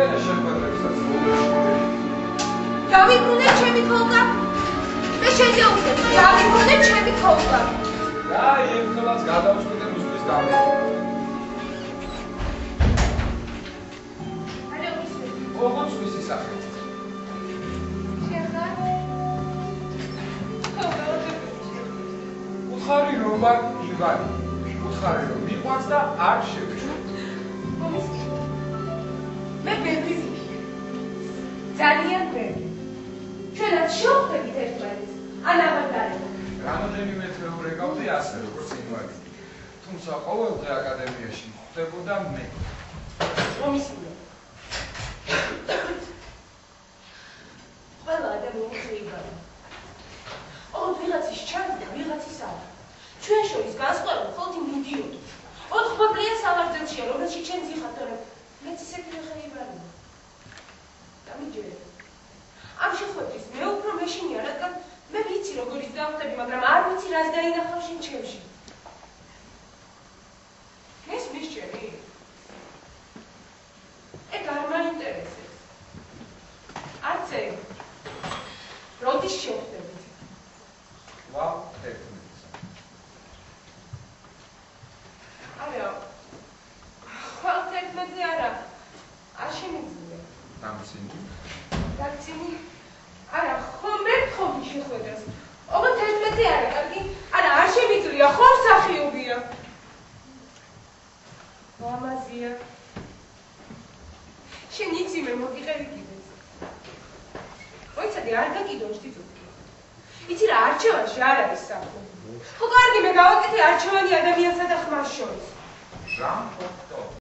ვენა შეხვედრებსაც დავიბრუნებ ჩემი ქოლგა მე შეზეუხებ დავიბრუნებ ჩემი ქოლგა და ემხელაც გადავწყვიტე მისთვის გამი ოღონდ მისი სახით უთხარი რომ ვარ ივანი უთხარი რომ მიყვარს და არ შევეშვა მე ბევრი ვიქი ძალიან ბევრი ჩვენაც შევხვდებით ერთმანეთს ან აღარ გარემო რამოდენიმე თეორია გავდი ასე როგორც ივანი თუმცა ყოველდღე აკადემიაში ხდებოდა მე მომისმინე ყველა ადამიანი შეიძლება ოღონდ ვიღაცის ჩანს და ვიღაცის არა ჩვენ შორის განსხვავება მხოლოდ იმ მიდიოდა ოთხბობლიან სავარძელშია რომელშიც ჩვენ ვიხართ რომ მეც ისეთი ხეიბარია დამიჯერე ამ შეხვედრის მე უფრო მეშინია რადგან მე ვიცი როგორ ის დავხტები მაგრამ არ ვიცი რას დაინახავ შენ ჩემში მესმის ჩემი ეგ არ მაინტერესებს არც ეგ როდის შევხვდებით ვაუ ერთმანეთს არა ხვალ ერთმანეთზე არა არ შემიძლია დამცინი არა ხომ მე ვთხოვდი შეხვედრას ოღონდ ერთმანეთზე არა კარგი არა არ შემიძლია ხომ მსახიობია მამაზია შენ იცი მე მოგიყევი კიდეც მოიცადი არ გაკიდოს თვითონ იცი რა არჩევანში არ არის საქმე ხო კარგი მე გავაკეთე არჩევანი ადამიანსა და ხმას შორის ჟან-პოლ